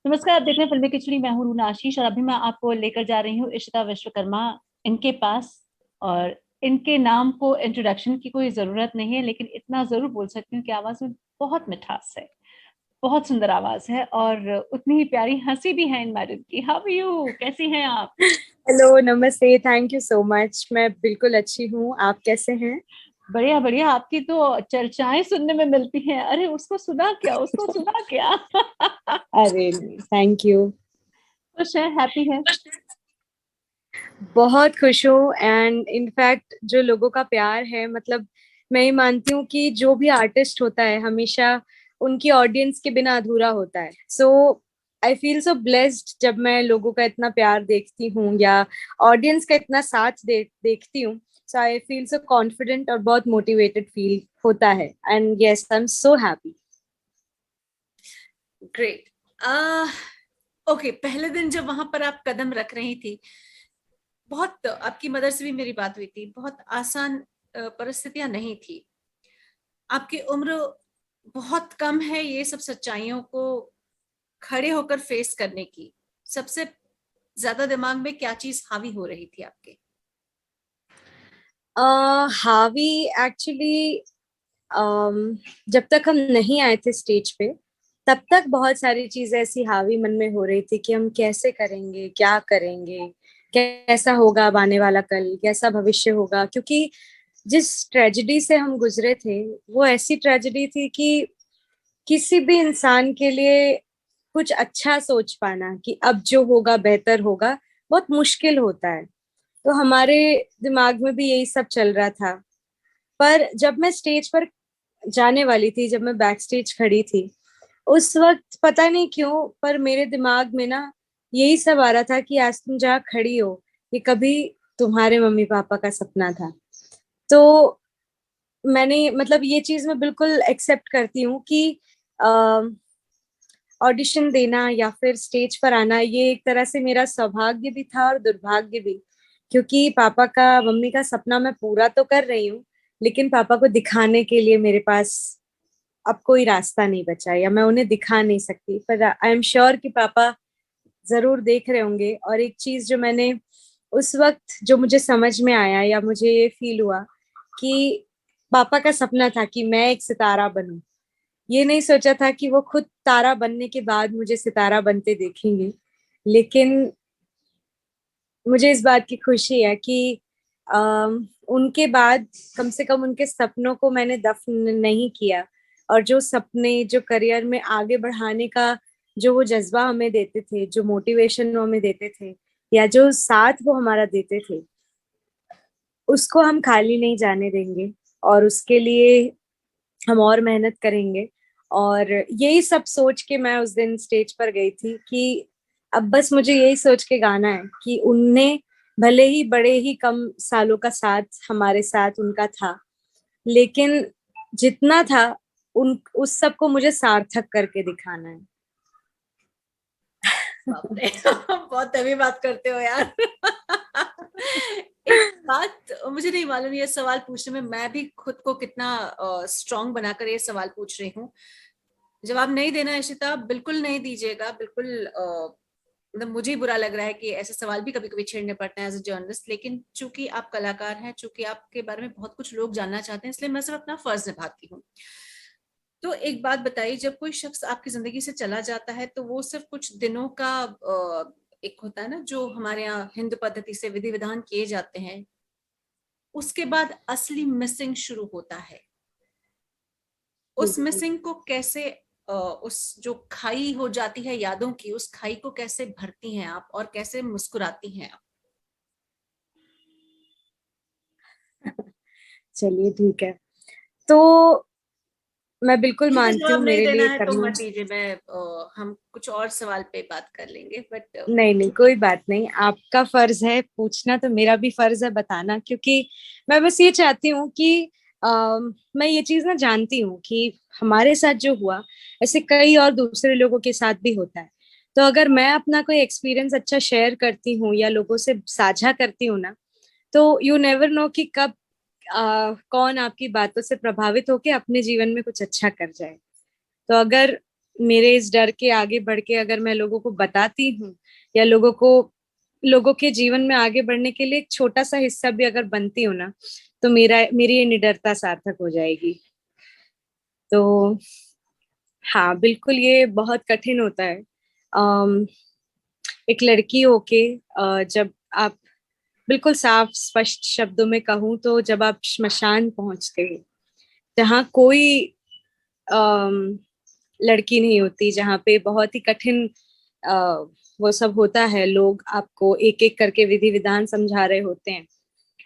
नमस्कार, आप देख रहे हैं फिल्मी खिचड़ी। मैं हूं रूना आशीष और अभी मैं आपको लेकर जा रही हूँ इशिता विश्वकर्मा इनके पास। और इनके नाम को इंट्रोडक्शन की कोई जरूरत नहीं है, लेकिन इतना जरूर बोल सकती हूँ कि आवाज में बहुत मिठास है, बहुत सुंदर आवाज है और उतनी ही प्यारी हंसी भी है इन मैडम की। हाउ आर यू, कैसी हैं आप? हेलो, नमस्ते। Thank you so much. मैं बिल्कुल अच्छी हूँ। आप कैसे हैं? बढ़िया बढ़िया, आपकी तो चर्चाएं सुनने में मिलती हैं। अरे उसको सुना क्या, उसको सुना क्या। अरे, थैंक यू। खुश है, हैप्पी है? बहुत खुश हूँ। एंड इनफैक्ट जो लोगों का प्यार है, मतलब मैं ये मानती हूँ कि जो भी आर्टिस्ट होता है हमेशा उनकी ऑडियंस के बिना अधूरा होता है। सो आई फील सो ब्लेस्ड जब मैं लोगों का इतना प्यार देखती हूँ या ऑडियंस का इतना साथ देखती हूँ। सो आई फील सो कॉन्फिडेंट और बहुत मोटिवेटेड फील होता है। And yes, I am so happy. Great. Okay, पहले दिन जब वहां पर आप कदम रख रही थी, बहुत आपकी मदर से भी मेरी बात हुई थी, बहुत आसान परिस्थितियां नहीं थी। आपकी उम्र बहुत कम है ये सब सच्चाइयों को खड़े होकर फेस करने की। सबसे ज्यादा दिमाग में क्या चीज हावी हो रही थी आपके? हावी एक्चुअली, जब तक हम नहीं आए थे स्टेज पे तब तक बहुत सारी चीजें ऐसी हावी मन में हो रही थी कि हम कैसे करेंगे, क्या करेंगे, कैसा होगा अब आने वाला कल, कैसा भविष्य होगा। क्योंकि जिस ट्रेजेडी से हम गुजरे थे वो ऐसी ट्रेजेडी थी कि किसी भी इंसान के लिए कुछ अच्छा सोच पाना कि अब जो होगा बेहतर होगा बहुत मुश्किल होता है। तो हमारे दिमाग में भी यही सब चल रहा था। पर जब मैं स्टेज पर जाने वाली थी, जब मैं बैक स्टेज खड़ी थी, उस वक्त पता नहीं क्यों पर मेरे दिमाग में ना यही सब आ रहा था कि आज तुम जहाँ खड़ी हो ये कभी तुम्हारे मम्मी पापा का सपना था। तो मैंने, मतलब ये चीज मैं बिल्कुल एक्सेप्ट करती हूँ कि ऑडिशन देना या फिर स्टेज पर आना ये एक तरह से मेरा सौभाग्य भी था और दुर्भाग्य भी। क्योंकि पापा का, मम्मी का सपना मैं पूरा तो कर रही हूँ, लेकिन पापा को दिखाने के लिए मेरे पास अब कोई रास्ता नहीं बचा या मैं उन्हें दिखा नहीं सकती। पर आई एम श्योर कि पापा जरूर देख रहे होंगे। और एक चीज जो मैंने उस वक्त, जो मुझे समझ में आया या मुझे ये फील हुआ कि पापा का सपना था कि मैं एक सितारा बनूं। ये नहीं सोचा था कि वो खुद तारा बनने के बाद मुझे सितारा बनते देखेंगे। लेकिन मुझे इस बात की खुशी है कि उनके बाद कम से कम उनके सपनों को मैंने दफन नहीं किया। और जो सपने, जो करियर में आगे बढ़ाने का जो वो जज्बा हमें देते थे, जो मोटिवेशन वो हमें देते थे या जो साथ वो हमारा देते थे, उसको हम खाली नहीं जाने देंगे। और उसके लिए हम और मेहनत करेंगे। और यही सब सोच के मैं उस दिन स्टेज पर गई थी कि अब बस मुझे यही सोच के गाना है कि उनने भले ही बड़े ही कम सालों का साथ हमारे साथ उनका था, लेकिन जितना था उन उस सब को मुझे सार्थक करके दिखाना है। बाप रे। बहुत तभी बात करते हो यार। एक बात मुझे नहीं मालूम, ये सवाल पूछने में मैं भी खुद को कितना स्ट्रांग बनाकर ये सवाल पूछ रही हूँ। जवाब नहीं देना है इशिता, बिल्कुल नहीं दीजिएगा, बिल्कुल। मतलब मुझे ही बुरा लग रहा है कि ऐसे सवाल भी कभी कभी छेड़ने पड़ते हैं एज ए जर्नलिस्ट, लेकिन चूंकि आप कलाकार हैं, चूंकि आपके बारे में बहुत कुछ लोग जानना चाहते हैं, इसलिए मैं सिर्फ अपना फर्ज निभाती हूँ। तो एक बात बताइए, जब कोई शख्स आपकी जिंदगी से चला जाता है तो वो सिर्फ कुछ दिनों का एक होता है ना, जो हमारे यहाँ हिंदू पद्धति से विधि विधान किए जाते हैं, उसके बाद असली मिसिंग शुरू होता है। उस बिल्कुल। मिसिंग को कैसे, उस जो खाई हो जाती है यादों की, उस खाई को कैसे भरती हैं आप और कैसे मुस्कुराती हैं आप? चलिए ठीक है। तो मैं बिल्कुल ठीक है, मानती हूँ जवाब नहीं मेरे देना लिए है तो करना। मत दीजिए। मैं हम कुछ और सवाल पे बात कर लेंगे, बट नहीं नहीं, कोई बात नहीं। आपका फर्ज है पूछना तो मेरा भी फर्ज है बताना। क्योंकि मैं बस ये चाहती हूँ कि मैं ये चीज ना जानती हूँ कि हमारे साथ जो हुआ ऐसे कई और दूसरे लोगों के साथ भी होता है। तो अगर मैं अपना कोई एक्सपीरियंस अच्छा शेयर करती हूँ या लोगों से साझा करती हूँ ना, तो यू नेवर नो कि कब कौन आपकी बातों से प्रभावित होके अपने जीवन में कुछ अच्छा कर जाए। तो अगर मेरे इस डर के आगे बढ़ के अगर मैं लोगों को बताती हूँ, या लोगों के जीवन में आगे बढ़ने के लिए एक छोटा सा हिस्सा भी अगर बनती हूँ ना, तो मेरी ये निडरता सार्थक हो जाएगी। तो हाँ, बिल्कुल ये बहुत कठिन होता है। एक लड़की होके जब आप, बिल्कुल साफ स्पष्ट शब्दों में कहूँ तो, जब आप श्मशान पहुंचते हैं जहाँ कोई लड़की नहीं होती, जहाँ पे बहुत ही कठिन वो सब होता है, लोग आपको एक एक करके विधि विधान समझा रहे होते हैं,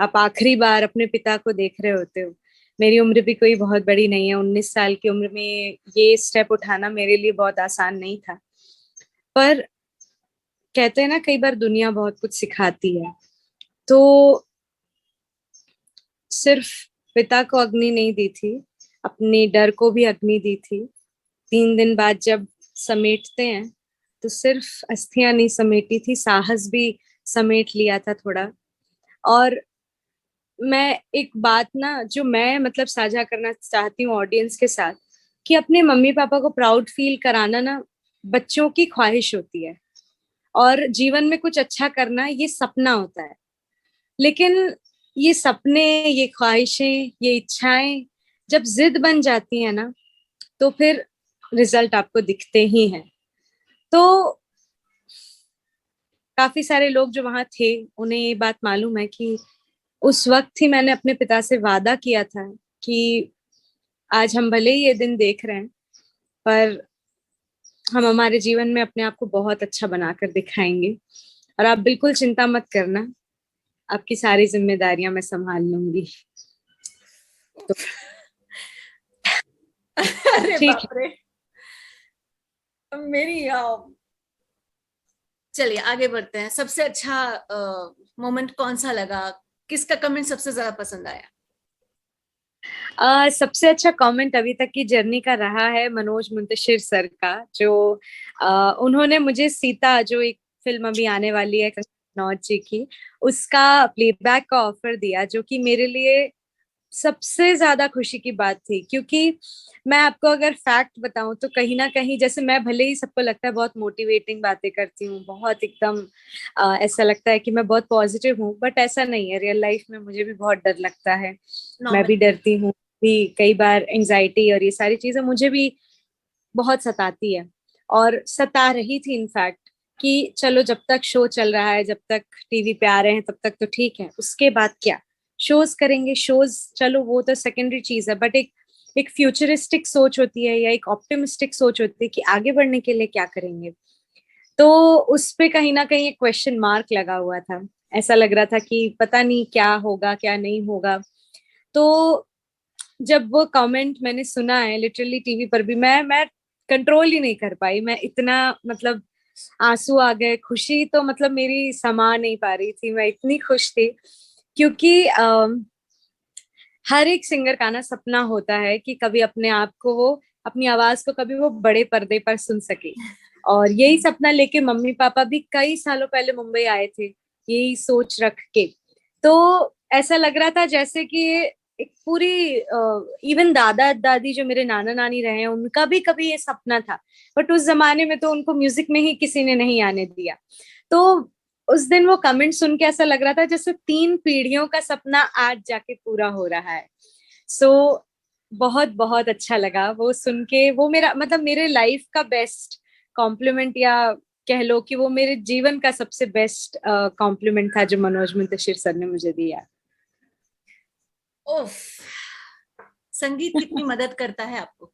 आप आखिरी बार अपने पिता को देख रहे होते हो। मेरी उम्र भी कोई बहुत बड़ी नहीं है, 19 साल की उम्र में ये स्टेप उठाना मेरे लिए बहुत आसान नहीं था। पर कहते हैं ना, कई बार दुनिया बहुत कुछ सिखाती है। तो सिर्फ पिता को अग्नि नहीं दी थी, अपने डर को भी अग्नि दी थी। 3 दिन बाद जब समेटते हैं तो सिर्फ अस्थियां नहीं समेटी थी, साहस भी समेट लिया था थोड़ा। और मैं एक बात ना, जो मैं मतलब साझा करना चाहती हूँ ऑडियंस के साथ, कि अपने मम्मी पापा को प्राउड फील कराना ना बच्चों की ख्वाहिश होती है, और जीवन में कुछ अच्छा करना ये सपना होता है। लेकिन ये सपने, ये ख्वाहिशें, ये इच्छाएं जब जिद बन जाती है ना, तो फिर रिजल्ट आपको दिखते ही हैं। तो काफी सारे लोग जो वहां थे, उन्हें ये बात मालूम है कि उस वक्त ही मैंने अपने पिता से वादा किया था कि आज हम भले ही ये दिन देख रहे हैं, पर हम हमारे जीवन में अपने आप को बहुत अच्छा बनाकर दिखाएंगे, और आप बिल्कुल चिंता मत करना, आपकी सारी जिम्मेदारियां मैं संभाल लूंगी। तो अरे ठीक बाप रे, मेरी चलिए आगे बढ़ते हैं। सबसे अच्छा मोमेंट कौन सा लगा, किसका कमेंट सबसे ज्यादा पसंद आया? सबसे अच्छा कमेंट अभी तक की जर्नी का रहा है मनोज मुंतशिर सर का, जो उन्होंने मुझे सीता, जो एक फिल्म अभी आने वाली है कन्नौज जी की, उसका प्लेबैक का ऑफर दिया, जो कि मेरे लिए सबसे ज्यादा खुशी की बात थी। क्योंकि मैं आपको अगर फैक्ट बताऊं तो कहीं ना कहीं, जैसे मैं भले ही सबको लगता है बहुत मोटिवेटिंग बातें करती हूँ, बहुत एकदम ऐसा लगता है कि मैं बहुत पॉजिटिव हूँ, बट ऐसा नहीं है। रियल लाइफ में मुझे भी बहुत डर लगता है, मैं भी नॉर्मल। डरती हूँ भी, कई बार एंजाइटी और ये सारी चीजें मुझे भी बहुत सताती है, और सता रही थी इनफैक्ट। कि चलो, जब तक शो चल रहा है, जब तक टीवी पे आ रहे हैं, तब तक तो ठीक है, उसके बाद क्या, शोज करेंगे, शोज चलो वो तो सेकेंडरी चीज है, बट एक फ्यूचरिस्टिक सोच होती है, या एक ऑप्टिमिस्टिक सोच होती है कि आगे बढ़ने के लिए क्या करेंगे। तो उस पे कहीं ना कहीं एक क्वेश्चन मार्क लगा हुआ था, ऐसा लग रहा था कि पता नहीं क्या होगा क्या नहीं होगा। तो जब वो कमेंट मैंने सुना है लिटरली टीवी पर भी, मैं कंट्रोल ही नहीं कर पाई, मैं इतना मतलब आंसू आ गए, खुशी तो मतलब मेरी समा नहीं पा रही थी, मैं इतनी खुश थी। क्योंकि हर एक सिंगर का ना सपना होता है कि कभी अपने आप को वो, अपनी आवाज को कभी वो बड़े पर्दे पर सुन सके, और यही सपना लेके मम्मी पापा भी कई सालों पहले मुंबई आए थे, यही सोच रख के। तो ऐसा लग रहा था जैसे कि एक पूरी, इवन दादा दादी जो मेरे नाना नानी रहे हैं, उनका भी कभी ये सपना था, बट उस जमाने में तो उनको म्यूजिक में ही किसी ने नहीं आने दिया। तो उस दिन वो कमेंट सुन के ऐसा लग रहा था जैसे 3 पीढ़ियों का सपना आज जाके पूरा हो रहा है। सो बहुत बहुत अच्छा लगा वो सुन के, वो मेरा मतलब मेरे लाइफ का बेस्ट कॉम्प्लीमेंट, या कह लो कि वो मेरे जीवन का सबसे बेस्ट कॉम्प्लीमेंट था जो मनोज मुंतशिर सर ने मुझे दिया। ओफ, संगीत कितनी मदद करता है आपको?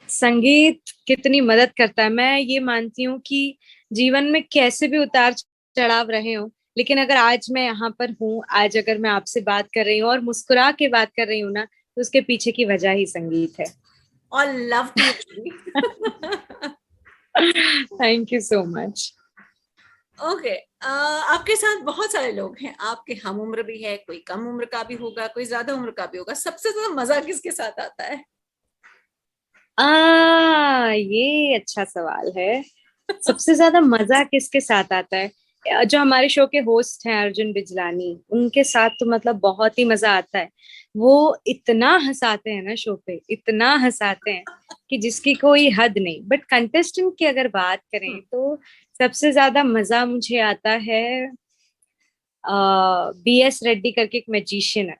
संगीत कितनी मदद करता है, मैं ये मानती हूँ कि जीवन में कैसे भी उतार चढ़ाव रहे हो, लेकिन अगर आज मैं यहाँ पर हूँ, आज अगर मैं आपसे बात कर रही हूँ और मुस्कुरा के बात कर रही हूँ ना, तो उसके पीछे की वजह ही संगीत है। और love to. Thank you so much. Okay, आपके साथ बहुत सारे लोग हैं, आपके हम उम्र भी है, कोई कम उम्र का भी होगा, कोई ज्यादा उम्र का भी होगा। सबसे ज्यादा मजा किसके साथ आता है? ये अच्छा सवाल है। सबसे ज्यादा मजा किसके साथ आता है? जो हमारे शो के होस्ट हैं अर्जुन बिजलानी, उनके साथ तो मतलब बहुत ही मजा आता है। वो इतना हंसाते हैं ना शो पे, इतना हंसाते हैं कि जिसकी कोई हद नहीं। बट कंटेस्टेंट की अगर बात करें तो सबसे ज्यादा मजा मुझे आता है BS रेड्डी करके एक मैजिशियन है।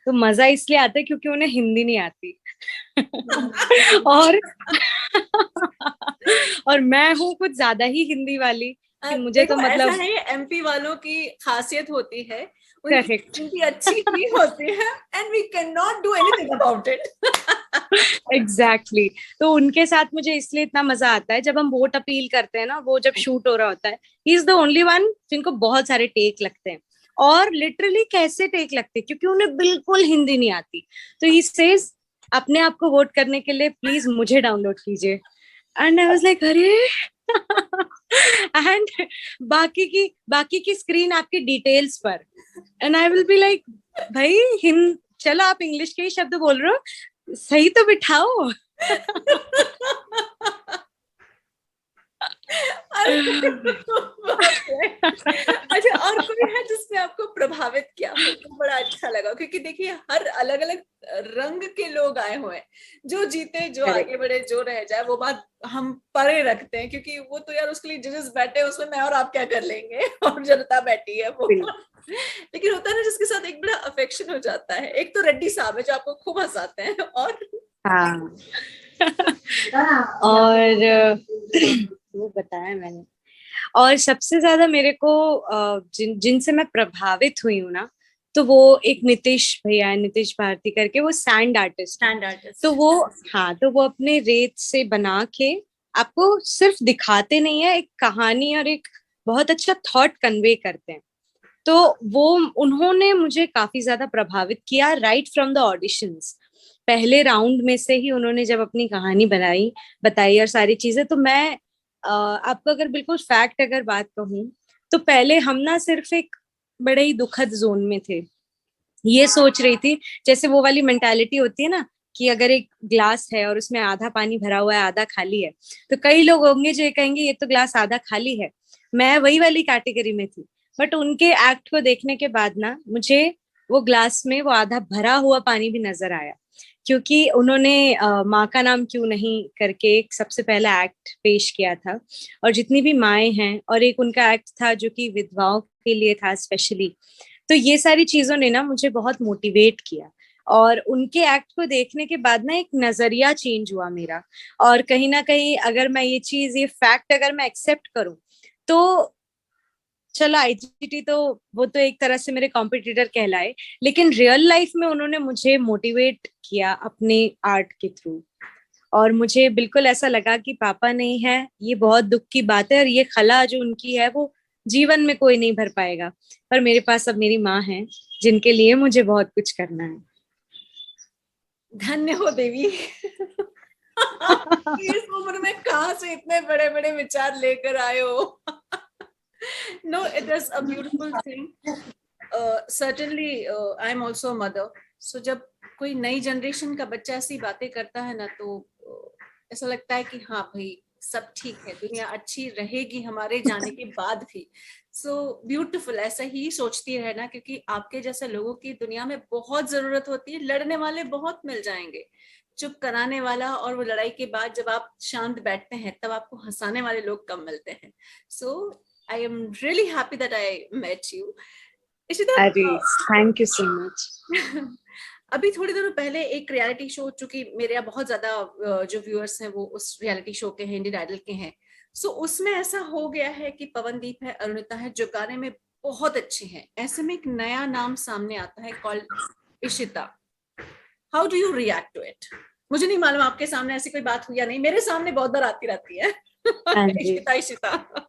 तो मजा इसलिए आता है क्योंकि उन्हें हिंदी नहीं आती। और और मैं हूँ कुछ ज्यादा ही हिंदी वाली कि मुझे तो देखो, मतलब ऐसा है, एमपी वालों की खासियत होती है, करेक्ट उनकी अच्छी ही होती है, and we can not do anything about it. Exactly तो उनके साथ मुझे इसलिए इतना मजा आता है जब हम वोट अपील करते हैं ना, वो जब शूट हो रहा होता है, he is the only one जिनको बहुत सारे टेक लगते हैं। और लिटरली कैसे टेक लगते हैं क्योंकि उन्हें बिल्कुल हिंदी नहीं आती। तो ही सेज अपने आप को वोट करने के लिए प्लीज मुझे डाउनलोड कीजिए। एंड आई वाज लाइक अरे एंड बाकी की स्क्रीन आपकी डिटेल्स पर। And I will be like भाई हिंद चलो आप इंग्लिश के ही शब्द बोल रहे हो, सही तो बिठाओ। अच्छा, और कोई है जिसने आपको प्रभावित किया हो तो बड़ा अच्छा लगा? क्योंकि देखिए, हर अलग अलग रंग के लोग आए हुए हैं, जो जीते, जो आगे बढ़े, जो रह जाए, वो बात हम परे रखते हैं, क्योंकि वो तो यार उसके लिए जजेस बैठे हैं, उसमें मैं और आप क्या कर लेंगे, और जनता बैठी है वो। लेकिन होता है ना जिसके साथ एक बड़ा अफेक्शन हो जाता है। एक तो रेड्डी साहब है जो आपको खूब हंसाते हैं, और हाँ और वो बताया मैंने। और सबसे ज्यादा मेरे को जिनसे मैं प्रभावित हुई हूँ ना, तो वो एक नीतीश भैया है, नीतीश भारती करके, वो सैंड आर्टिस्ट। तो वो हाँ, तो वो अपने रेत से बना के आपको सिर्फ दिखाते नहीं है, एक कहानी और एक बहुत अच्छा थॉट कन्वे करते हैं। तो वो उन्होंने मुझे काफी ज्यादा प्रभावित किया राइट फ्रॉम द ऑडिशंस। पहले राउंड में से ही उन्होंने जब अपनी कहानी बताई और सारी चीजें, तो मैं आपको अगर बिल्कुल फैक्ट अगर बात कहूँ तो पहले हम ना सिर्फ एक बड़े ही दुखद जोन में थे। ये सोच रही थी जैसे वो वाली मेंटालिटी होती है ना कि अगर एक ग्लास है और उसमें आधा पानी भरा हुआ है आधा खाली है, तो कई लोग होंगे जो ये कहेंगे ये तो ग्लास आधा खाली है। मैं वही वाली कैटेगरी में थी। बट उनके एक्ट को देखने के बाद ना मुझे वो ग्लास में वो आधा भरा हुआ पानी भी नजर आया, क्योंकि उन्होंने माँ का नाम क्यों नहीं करके एक सबसे पहला एक्ट पेश किया था। और जितनी भी माएँ हैं, और एक उनका एक्ट था जो कि विधवाओं के लिए था स्पेशली। तो ये सारी चीजों ने ना मुझे बहुत मोटिवेट किया, और उनके एक्ट को देखने के बाद ना एक नजरिया चेंज हुआ मेरा। और कहीं ना कहीं अगर मैं ये फैक्ट अगर मैं एक्सेप्ट करूं तो चलो IGT तो वो तो एक तरह से मेरे कॉम्पिटिटर कहलाए, लेकिन रियल लाइफ में उन्होंने मुझे मोटिवेट किया अपने आर्ट के थ्रू। और मुझे बिल्कुल ऐसा लगा कि पापा नहीं है, ये बहुत दुख की बात है, और ये खला जो उनकी है वो जीवन में कोई नहीं भर पाएगा। पर मेरे पास अब मेरी माँ है जिनके लिए मुझे बहुत कुछ करना है। धन्य हो देवी। इस उम्र में कहाँ से इतने बड़े बड़े विचार लेकर आए हो। No, it is a beautiful thing. Certainly, I am also a mother. So जब कोई नई जनरेशन का बच्चा ऐसी बातें करता है ना, तो ऐसा लगता है कि हाँ भाई, सब ठीक है, दुनिया अच्छी रहेगी हमारे जाने के बाद भी। सो ब्यूटीफुल, ऐसा ही सोचती रहना, क्योंकि आपके जैसे लोगों की दुनिया में बहुत जरूरत होती है। लड़ने वाले बहुत मिल जाएंगे, चुप कराने वाला, और वो लड़ाई के बाद जब आप शांत बैठते हैं तब आपको हंसाने वाले लोग कम मिलते हैं। सो I am really happy that I met you. Ishita, thank you so much. अभी थोड़ी देर पहले एक रियलिटी शो, चूंकि मेरे यहाँ बहुत ज्यादा जो व्यूअर्स हैं वो उस रियलिटी शो के हैं, इंडियन आइडल के हैं, सो उसमें ऐसा हो गया है कि पवनदीप है, अरुणिता है, जो गाने में बहुत अच्छे हैं। ऐसे में एक नया नाम सामने आता है called Ishita. How do you react to it? मुझे नहीं मालूम आपके सामने ऐसी कोई बात हुई या नहीं, मेरे सामने बहुत बार आती रहती है। इशिता इशिता।